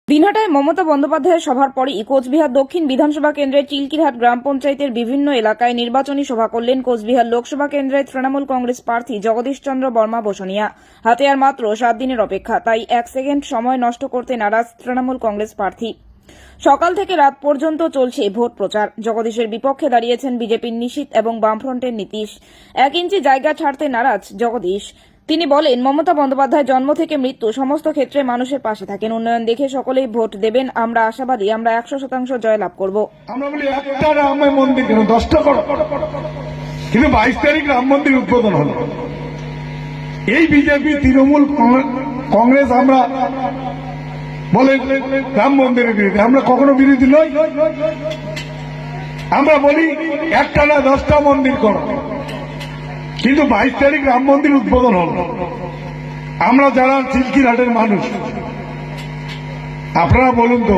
দিনহাটায় মমতা বন্দ্যোপাধ্যায়ের সভার পরই কোচবিহার দক্ষিণ বিধানসভা কেন্দ্রের চিলকিরহাট গ্রাম পঞ্চায়েতের বিভিন্ন এলাকায় নির্বাচনী সভা করলেন কোচবিহার লোকসভা কেন্দ্রের তৃণমূল কংগ্রেস প্রার্থী জগদীশ চন্দ্র বর্মা বসনিয়া। হাতে আর মাত্র 7 দিনের অপেক্ষা, তাই 1 সেকেন্ড সময় নষ্ট করতে নারাজ তৃণমূল কংগ্রেস প্রার্থী। সকাল থেকে রাত পর্যন্ত চলছে ভোট প্রচার। জগদীশের বিপক্ষে দাঁড়িয়েছেন বিজেপির নিশীথ এবং বামফ্রন্টের নীতিশ। 1 ইঞ্চি জায়গা ছাড়তে নারাজ জগদীশ। তিনি বলেন, মমতা বন্দ্যোপাধ্যায় জন্ম থেকে মৃত্যু সমস্ত ক্ষেত্রে মানুষের পাশে থাকেন। উন্নয়ন দেখে সকলেই ভোট দেবেন। আমরা আশাবাদী, আমরা 100% জয়লাভ করব। আমরা বলি একটা রাম মন্দির কেন 10টা করো, কিন্তু 22 তারিখ রাম মন্দির উদ্বোধন হলো। এই বিজেপি তৃণমূল কংগ্রেস আমরা বলে রাম মন্দিরের বিরোধী, আমরা কখনো বিরোধী নই। আমরা বলি একটা না 10টা মন্দির করো, কিন্তু 22 তারিখ রাম মন্দির উদ্বোধন হল। আমরা যারা চিলকিরহাটের মানুষ, আপনারা বলুন তো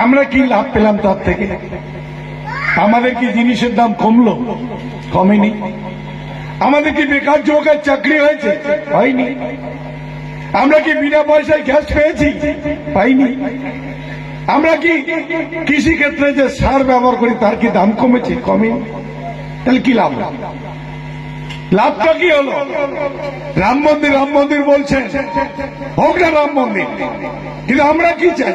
আমরা কি লাভ পেলাম তার থেকে? আমাদের কি জিনিসের দাম কমলো? কমেনি। আমাদের কি বেকার যুবকের চাকরি হয়েছে? হয়নি। আমরা কি বিনা পয়সায় গ্যাস পেয়েছি? পাইনি। আমরা কি কৃষি ক্ষেত্রে যে সার ব্যবহার করি তার কি দাম কমেছে? কমেনি। তাহলে কি লাভ? লাভটা কি হলো? রাম মন্দির বলছেন, হোক না রাম মন্দির, কিন্তু আমরা কি চাই?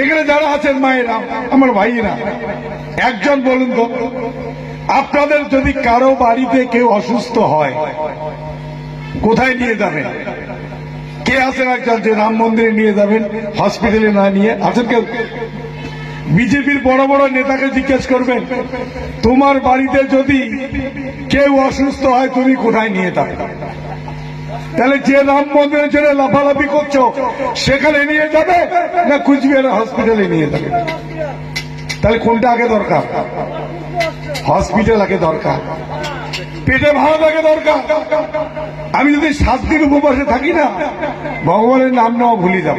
এখানে যারা আছেন মায়েরা, আমার ভাইয়েরা, একজন বলুন তো, আপনাদের যদি কারো বাড়িতে কেউ অসুস্থ হয় কোথায় নিয়ে যাবেন? কে আছেন একজন যে রাম মন্দিরে নিয়ে যাবেন, হসপিটালে না নিয়ে? আছেন কেউ? বিজেপির বড় বড় নেতাকে জিজ্ঞেস করবেন, তোমার বাড়িতে যদি কেউ অসুস্থ হয় তুমি কোথায় নিয়ে যাবে? তাহলে যে রাম মন্দিরের জন্য লাফালাফি করছো সেখানে নিয়ে যাবে না কুচবিহার হসপিটালে নিয়ে যাবে? তাহলে কোনটা আগে দরকার? হসপিটাল আগে দরকার, পেটে ভালো আগে দরকার। আমি যদি 7 দিন উপবাসে থাকি না, ভগবানের নাম নেওয়া ভুলে যাব,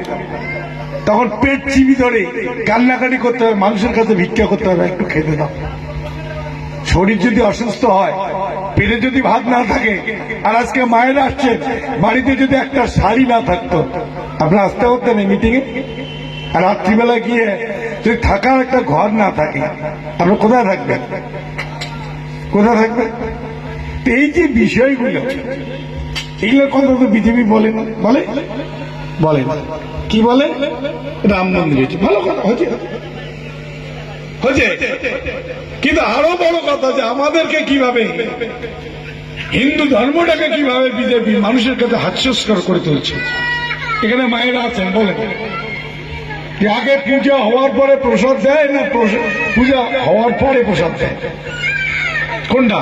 তখন পেট চিবি ধরে কান্নাকাটি করতে হবে, মানুষের কাছে ভিক্ষা করতে হবে, একটু খেতে দাও। শরীর যদি অসুস্থ হয়, পেটে যদি ভাত না থাকে, আর আজকে মায়েরা আসছেন, বাড়িতে যদি একটা শাড়ি না থাকতো, আপনারা আসতে পারতেন এই মিটিং এ? আর রাত্রিবেলা গিয়ে যদি থাকার একটা ঘর না থাকে, আপনারা কোথায় থাকবেন? কোথায় থাকবেন? এই যে বিষয়গুলো, এগুলোর কথা তো বিজেপি বলে না। বলে কি বলে? রাম মন্দির হয়েছে, ভালো কথা হয়েছে, কিন্তু আরো বড় কথা যে আমাদেরকে কিভাবে, হিন্দু ধর্মটাকে কিভাবে বিজেপি মানুষের কাছে হাস্যস্কর করে তুলছে। এখানে মায়েরা আছেন, বলেন আগে পূজা হওয়ার পরে প্রসাদ দেয় না পূজা হওয়ার পরে প্রসাদ দেয়? কোনটা?